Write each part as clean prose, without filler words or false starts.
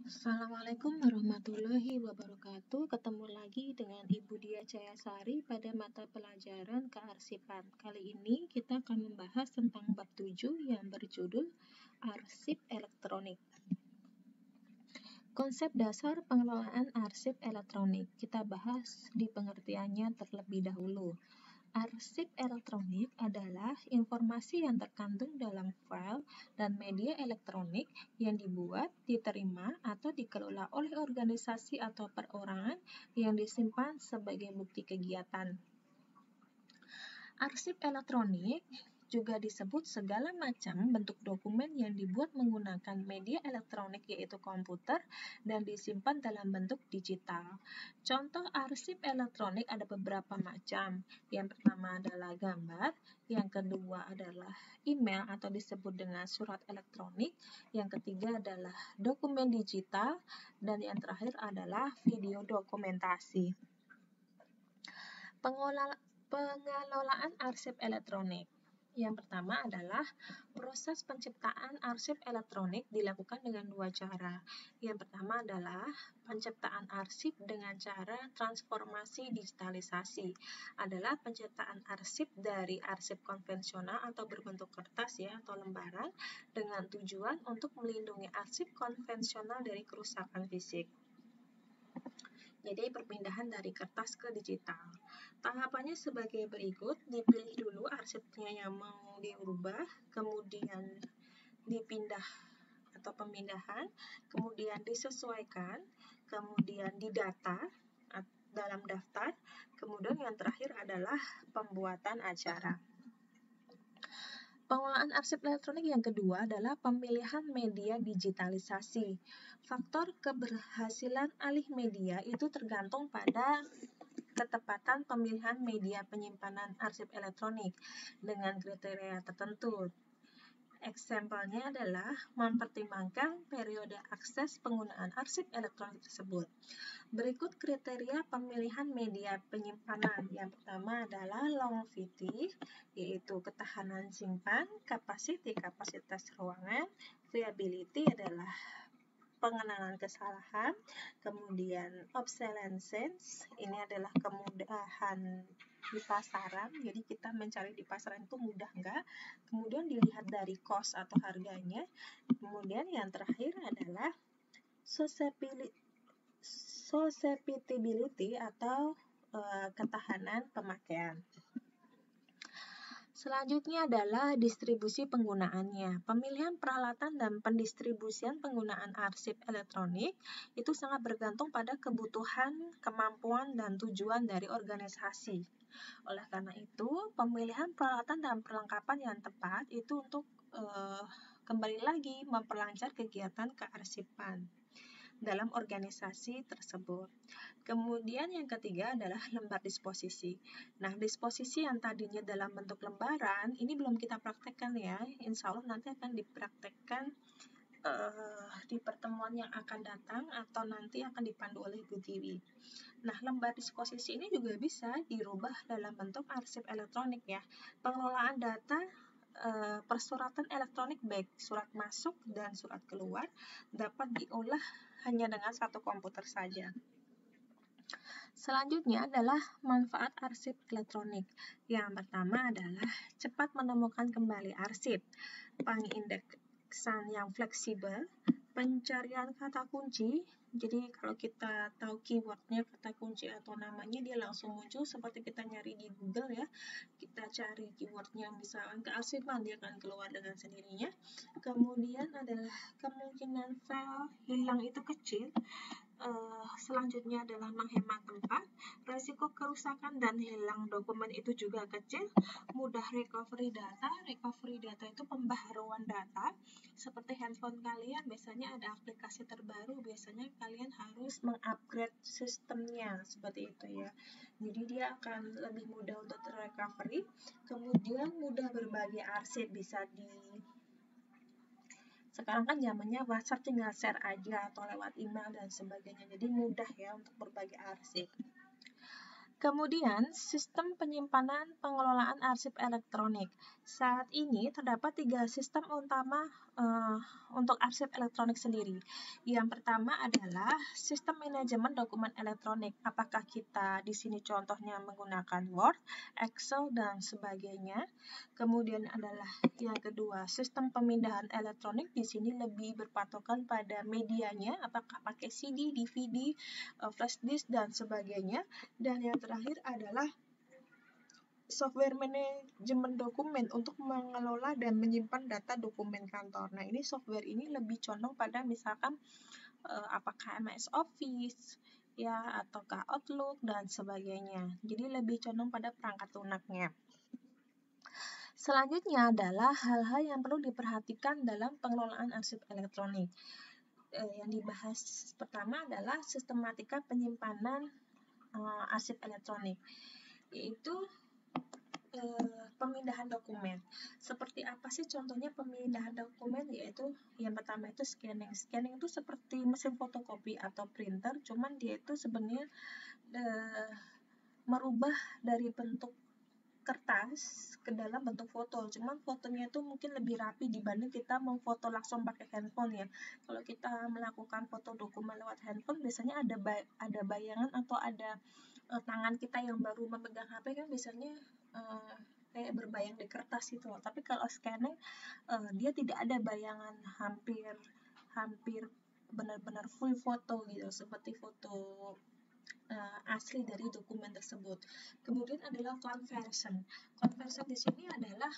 Assalamualaikum warahmatullahi wabarakatuh. Ketemu lagi dengan Ibu Dia Jayasari pada mata pelajaran kearsipan. Kali ini kita akan membahas tentang bab 7 yang berjudul arsip elektronik. Konsep dasar pengelolaan arsip elektronik kita bahas di pengertiannya terlebih dahulu. Arsip elektronik adalah informasi yang terkandung dalam file dan media elektronik yang dibuat, diterima, atau dikelola oleh organisasi atau perorangan yang disimpan sebagai bukti kegiatan. Arsip elektronik juga disebut segala macam bentuk dokumen yang dibuat menggunakan media elektronik yaitu komputer dan disimpan dalam bentuk digital. Contoh arsip elektronik ada beberapa macam. Yang pertama adalah gambar, yang kedua adalah email atau disebut dengan surat elektronik, yang ketiga adalah dokumen digital, dan yang terakhir adalah video dokumentasi. Pengelolaan arsip elektronik. Yang pertama adalah proses penciptaan arsip elektronik dilakukan dengan dua cara. Yang pertama adalah penciptaan arsip dengan cara transformasi digitalisasi. Adalah penciptaan arsip dari arsip konvensional atau berbentuk kertas ya atau lembaran dengan tujuan untuk melindungi arsip konvensional dari kerusakan fisik. Jadi perpindahan dari kertas ke digital. Tahapannya sebagai berikut, dipilih dulu arsipnya yang mau diubah, kemudian dipindah atau pemindahan, kemudian disesuaikan, kemudian didata dalam daftar, kemudian yang terakhir adalah pembuatan acara. Pengelolaan arsip elektronik yang kedua adalah pemilihan media digitalisasi. Faktor keberhasilan alih media itu tergantung pada ketepatan pemilihan media penyimpanan arsip elektronik dengan kriteria tertentu. Eksempelnya adalah mempertimbangkan periode akses penggunaan arsip elektronik tersebut. Berikut kriteria pemilihan media penyimpanan. Yang pertama adalah longevity, yaitu ketahanan simpan, capacity, kapasitas ruangan, viability adalah pengenalan kesalahan, kemudian obsolescence, ini adalah kemudahan di pasaran, jadi kita mencari di pasaran itu mudah enggak, kemudian dilihat dari cost atau harganya, kemudian yang terakhir adalah susceptibility atau ketahanan pemakaian. Selanjutnya adalah distribusi penggunaannya. Pemilihan peralatan dan pendistribusian penggunaan arsip elektronik itu sangat bergantung pada kebutuhan, kemampuan, dan tujuan dari organisasi. Oleh karena itu, pemilihan peralatan dan perlengkapan yang tepat itu untuk kembali lagi memperlancar kegiatan kearsipan dalam organisasi tersebut. Kemudian yang ketiga adalah lembar disposisi. Nah, disposisi yang tadinya dalam bentuk lembaran, ini belum kita praktekkan ya. Insya Allah nanti akan dipraktekkan di pertemuan yang akan datang atau nanti akan dipandu oleh Bu Tiwi. Nah, lembar disposisi ini juga bisa dirubah dalam bentuk arsip elektronik ya. Pengelolaan data persuratan elektronik baik surat masuk dan surat keluar dapat diolah hanya dengan satu komputer saja. Selanjutnya adalah manfaat arsip elektronik. Yang pertama adalah cepat menemukan kembali arsip, pengindeksan yang fleksibel, pencarian kata kunci. Jadi kalau kita tahu keywordnya, kata kunci atau namanya, dia langsung muncul seperti kita nyari di Google ya. Kita cari keywordnya misalkan kearsipan, dia akan keluar dengan sendirinya. Kemudian adalah kemungkinan file hilang itu kecil. Selanjutnya adalah menghemat tempat, resiko kerusakan dan hilang dokumen itu juga kecil, mudah recovery data itu pembaharuan data, seperti handphone kalian biasanya ada aplikasi terbaru, biasanya kalian harus mengupgrade sistemnya, seperti itu ya, jadi dia akan lebih mudah untuk recovery, kemudian mudah berbagi arsip, bisa sekarang kan zamannya WhatsApp tinggal share aja atau lewat email dan sebagainya, jadi mudah ya untuk berbagi arsip. Kemudian, sistem penyimpanan pengelolaan arsip elektronik. Saat ini terdapat 3 sistem utama untuk arsip elektronik sendiri. Yang pertama adalah sistem manajemen dokumen elektronik. Apakah kita di sini contohnya menggunakan Word, Excel, dan sebagainya. Kemudian adalah yang kedua, sistem pemindahan elektronik. Di sini lebih berpatokan pada medianya, apakah pakai CD, DVD, flash disk, dan sebagainya. Dan yang terakhir adalah software manajemen dokumen untuk mengelola dan menyimpan data dokumen kantor. Nah, ini software ini lebih condong pada misalkan apakah MS Office ya ataukah Outlook dan sebagainya. Jadi lebih condong pada perangkat lunaknya. Selanjutnya adalah hal-hal yang perlu diperhatikan dalam pengelolaan arsip elektronik. Yang dibahas pertama adalah sistematika penyimpanan arsip elektronik, yaitu pemindahan dokumen. Seperti apa sih contohnya pemindahan dokumen? Yaitu yang pertama itu scanning. Scanning itu seperti mesin fotokopi atau printer, cuman dia itu sebenarnya merubah dari bentuk kertas ke dalam bentuk foto. Cuman fotonya itu mungkin lebih rapi dibanding kita memfoto langsung pakai handphone ya. Kalau kita melakukan foto dokumen lewat handphone, biasanya ada bayangan atau ada tangan kita yang baru memegang HP kan biasanya kayak berbayang di kertas gitu loh. Tapi kalau scanning dia tidak ada bayangan, hampir benar-benar full foto gitu, seperti foto asli dari dokumen tersebut. Kemudian adalah conversion. Conversion di sini adalah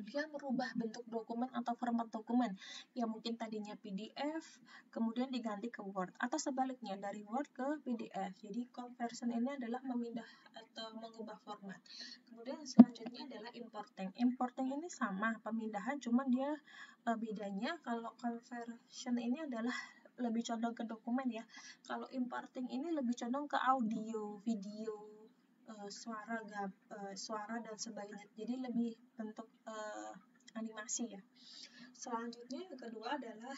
dia merubah bentuk dokumen atau format dokumen yang mungkin tadinya PDF kemudian diganti ke Word atau sebaliknya dari Word ke PDF. Jadi conversion ini adalah memindah atau mengubah format. Kemudian selanjutnya adalah importing. Importing ini sama pemindahan, cuman dia bedanya kalau conversion ini adalah lebih condong ke dokumen ya. Kalau importing ini lebih condong ke audio, video, suara dan sebagainya. Jadi lebih bentuk animasi ya. Selanjutnya yang kedua adalah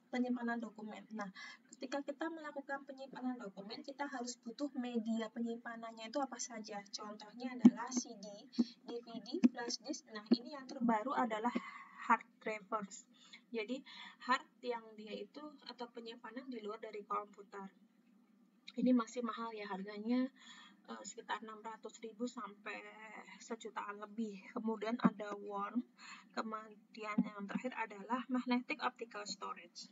penyimpanan dokumen. Nah, ketika kita melakukan penyimpanan dokumen, kita harus butuh media penyimpanannya itu apa saja. Contohnya adalah CD, DVD, flash disk. Nah, ini yang terbaru adalah hard drivers. Jadi, hard yang dia itu atau penyimpanan di luar dari komputer. Ini masih mahal ya harganya. Sekitar 600.000 sampai sejutaan lebih. Kemudian ada worm, kemudian yang terakhir adalah magnetic optical storage.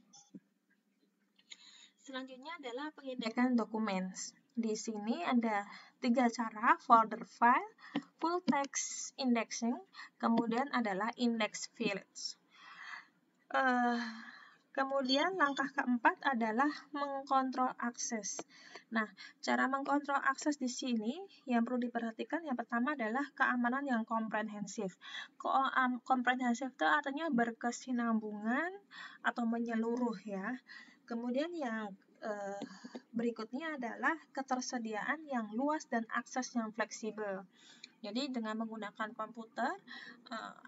Selanjutnya adalah pengindekan dokumen. Di sini ada 3 cara: folder file, full text indexing, kemudian adalah index fields. Kemudian langkah keempat adalah mengkontrol akses. Nah, cara mengkontrol akses di sini yang perlu diperhatikan yang pertama adalah keamanan yang komprehensif. Komprehensif itu artinya berkesinambungan atau menyeluruh ya. Kemudian yang berikutnya adalah ketersediaan yang luas dan akses yang fleksibel. Jadi dengan menggunakan komputer,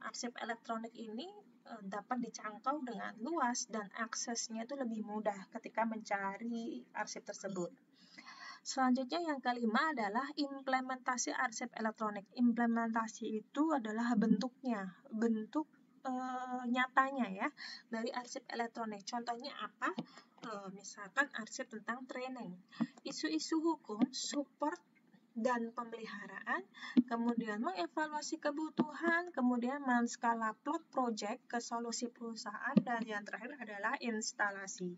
arsip elektronik ini dapat dijangkau dengan luas dan aksesnya itu lebih mudah ketika mencari arsip tersebut. Selanjutnya yang kelima adalah implementasi arsip elektronik. Implementasi itu adalah bentuknya, bentuk nyatanya ya dari arsip elektronik. Contohnya apa? Misalkan arsip tentang training, isu-isu hukum, support dan pemeliharaan, kemudian mengevaluasi kebutuhan, kemudian menskala plot project ke solusi perusahaan, dan yang terakhir adalah instalasi.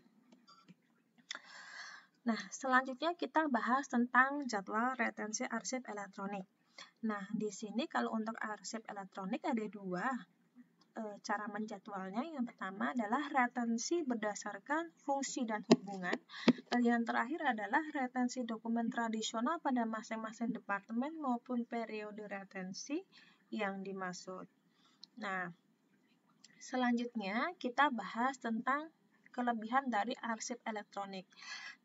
Nah, selanjutnya kita bahas tentang jadwal retensi arsip elektronik. Nah, di sini kalau untuk arsip elektronik ada 2 cara menjadwalnya. Yang pertama adalah retensi berdasarkan fungsi dan hubungan. Dan yang terakhir adalah retensi dokumen tradisional pada masing-masing departemen maupun periode retensi yang dimaksud. Nah, selanjutnya kita bahas tentang kelebihan dari arsip elektronik.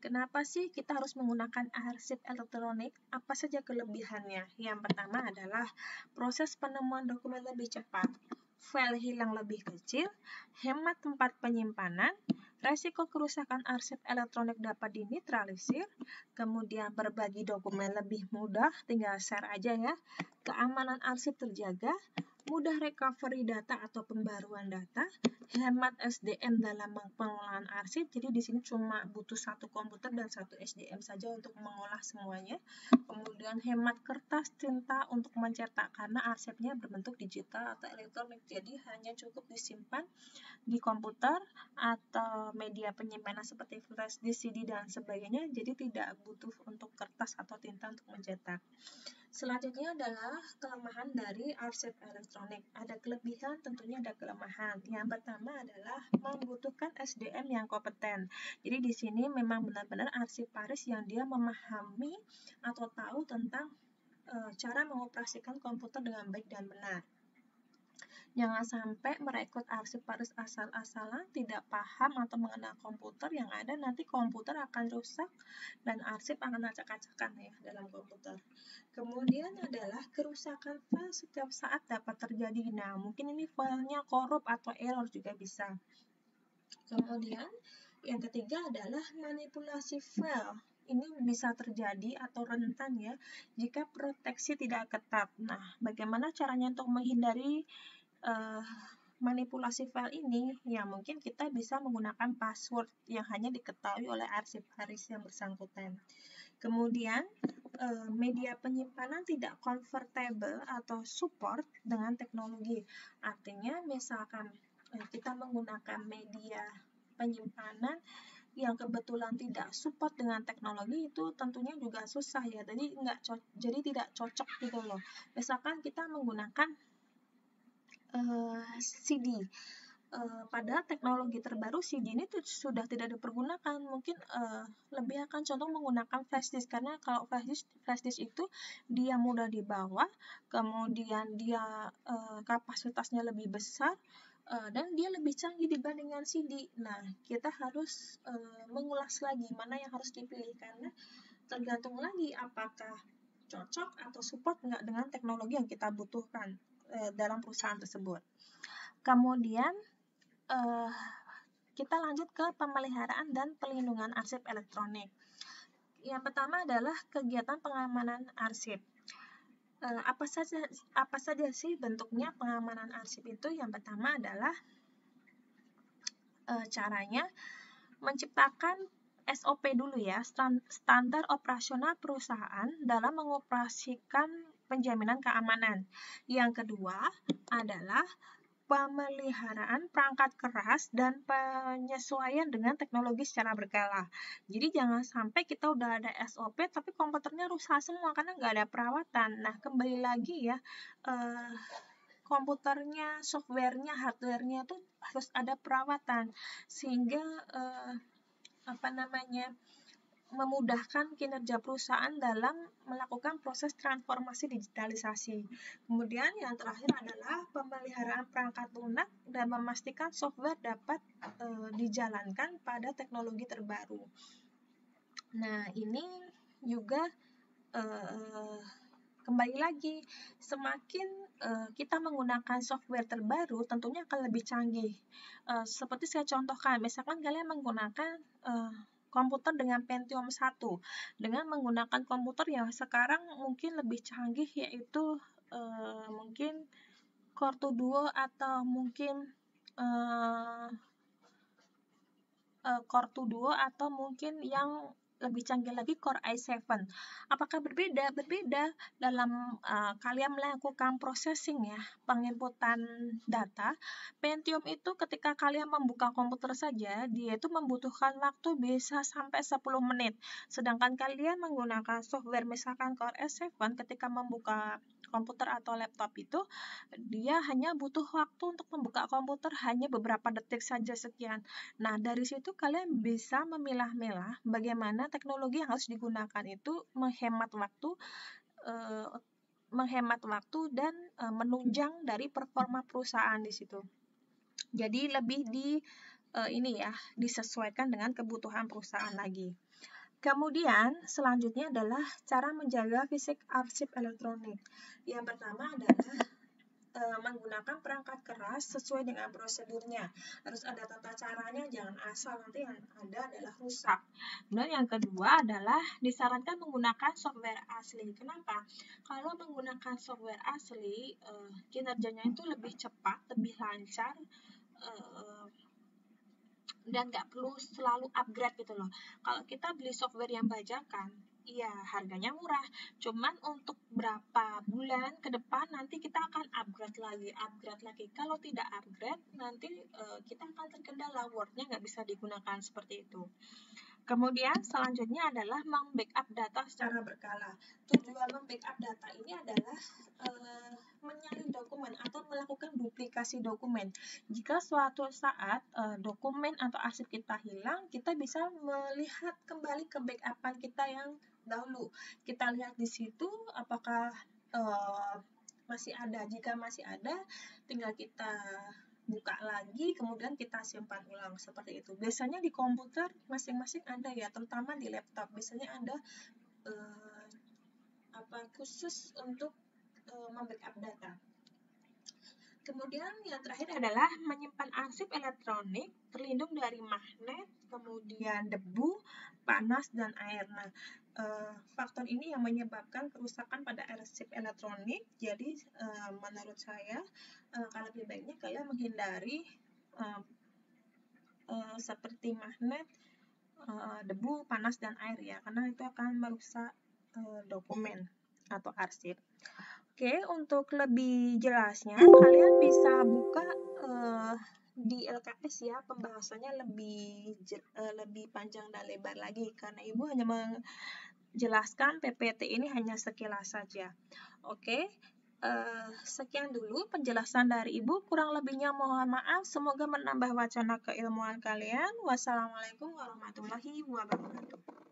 Kenapa sih kita harus menggunakan arsip elektronik? Apa saja kelebihannya? Yang pertama adalah proses penemuan dokumen lebih cepat, file hilang lebih kecil, hemat tempat penyimpanan, resiko kerusakan arsip elektronik dapat dinetralisir, kemudian berbagi dokumen lebih mudah, tinggal share aja ya, keamanan arsip terjaga, mudah recovery data atau pembaruan data, hemat SDM dalam pengelolaan arsip. Jadi di sini cuma butuh satu komputer dan satu SDM saja untuk mengolah semuanya. Kemudian hemat kertas tinta untuk mencetak karena arsipnya berbentuk digital atau elektronik. Jadi hanya cukup disimpan di komputer atau media penyimpanan seperti flash disk, CD dan sebagainya. Jadi tidak butuh untuk kertas atau tinta untuk mencetak. Selanjutnya adalah kelemahan dari arsip elektronik. Ada kelebihan, tentunya ada kelemahan. Yang pertama adalah membutuhkan SDM yang kompeten. Jadi di sini memang benar-benar arsiparis yang dia memahami atau tahu tentang cara mengoperasikan komputer dengan baik dan benar. Jangan sampai merekrut arsiparis asal-asalan, tidak paham atau mengenal komputer, yang ada nanti komputer akan rusak dan arsip akan acak-acakan ya dalam komputer. Kemudian adalah kerusakan file setiap saat dapat terjadi. Nah, mungkin ini filenya korup atau error juga bisa. Kemudian yang ketiga adalah manipulasi file. Ini bisa terjadi atau rentan ya jika proteksi tidak ketat. Nah, bagaimana caranya untuk menghindari manipulasi file ini? Ya, mungkin kita bisa menggunakan password yang hanya diketahui oleh arsiparis yang bersangkutan. Kemudian, media penyimpanan tidak convertible atau support dengan teknologi. Artinya, misalkan kita menggunakan media penyimpanan yang kebetulan tidak support dengan teknologi, itu tentunya juga susah ya. Jadi tidak cocok gitu loh. Misalkan kita menggunakan CD. Padahal teknologi terbaru CD ini tuh sudah tidak dipergunakan. Mungkin lebih akan condong menggunakan flash disk, karena kalau flash disk itu dia mudah dibawa, kemudian dia kapasitasnya lebih besar, dan dia lebih canggih dibandingkan CD. Nah, kita harus mengulas lagi mana yang harus dipilih, karena tergantung lagi apakah cocok atau support nggak dengan teknologi yang kita butuhkan dalam perusahaan tersebut. Kemudian kita lanjut ke pemeliharaan dan pelindungan arsip elektronik. Yang pertama adalah kegiatan pengamanan arsip. Apa saja sih bentuknya pengamanan arsip itu? Yang pertama adalah caranya menciptakan SOP dulu ya, standar operasional perusahaan dalam mengoperasikan penjaminan keamanan. Yang kedua adalah pemeliharaan perangkat keras dan penyesuaian dengan teknologi secara berkala. Jadi jangan sampai kita udah ada SOP tapi komputernya rusak semua karena nggak ada perawatan. Nah, kembali lagi ya, komputernya, softwarenya, hardwarenya itu harus ada perawatan sehingga memudahkan kinerja perusahaan dalam melakukan proses transformasi digitalisasi. Kemudian yang terakhir adalah pemeliharaan perangkat lunak dan memastikan software dapat dijalankan pada teknologi terbaru. Nah, ini juga kembali lagi, semakin kita menggunakan software terbaru tentunya akan lebih canggih. Seperti saya contohkan, misalkan kalian menggunakan komputer dengan Pentium 1 dengan menggunakan komputer yang sekarang mungkin lebih canggih, yaitu mungkin Core 2 Duo atau mungkin Core 2 Duo atau mungkin yang lebih canggih lagi Core i7. Apakah berbeda? Berbeda dalam kalian melakukan processing ya, penginputan data. Pentium itu ketika kalian membuka komputer saja, dia itu membutuhkan waktu bisa sampai 10 menit. Sedangkan kalian menggunakan software misalkan Core i7, ketika membuka komputer atau laptop itu, dia hanya butuh waktu untuk membuka komputer hanya beberapa detik saja, sekian. Nah, dari situ kalian bisa memilah-milah bagaimana teknologi yang harus digunakan itu menghemat waktu dan menunjang dari performa perusahaan di situ. Jadi lebih disesuaikan dengan kebutuhan perusahaan lagi. Kemudian selanjutnya adalah cara menjaga fisik arsip elektronik. Yang pertama adalah menggunakan perangkat keras sesuai dengan prosedurnya. Harus ada tata caranya, jangan asal nanti yang ada adalah rusak. Kemudian yang kedua adalah disarankan menggunakan software asli. Kenapa? Kalau menggunakan software asli, kinerjanya itu lebih cepat, lebih lancar, dan nggak perlu selalu upgrade gitu loh. Kalau kita beli software yang bajakan, iya harganya murah, cuman untuk berapa bulan ke depan nanti kita akan upgrade lagi. Kalau tidak upgrade, nanti kita akan terkendala, Word-nya nggak bisa digunakan seperti itu. Kemudian selanjutnya adalah membackup data secara berkala. Tujuan membackup data ini adalah menyalin dokumen atau melakukan duplikasi dokumen. Jika suatu saat dokumen atau arsip kita hilang, kita bisa melihat kembali ke backupan kita yang dahulu. Kita lihat di situ apakah masih ada. Jika masih ada, tinggal kita buka lagi, kemudian kita simpan ulang seperti itu. Biasanya di komputer masing-masing ada ya, terutama di laptop. Biasanya ada khusus untuk membackup data. Kemudian yang terakhir adalah menyimpan arsip elektronik terlindung dari magnet, kemudian debu, panas, dan air. Nah, faktor ini yang menyebabkan kerusakan pada arsip elektronik. Jadi, menurut saya, kalau lebih baiknya kalian menghindari seperti magnet, debu, panas, dan air ya, karena itu akan merusak dokumen atau arsip. Oke, untuk lebih jelasnya kalian bisa buka di LKS ya, pembahasannya lebih panjang dan lebar lagi karena Ibu hanya menjelaskan PPT ini hanya sekilas saja. Oke, sekian dulu penjelasan dari Ibu, kurang lebihnya mohon maaf, semoga menambah wacana keilmuan kalian. Wassalamualaikum warahmatullahi wabarakatuh.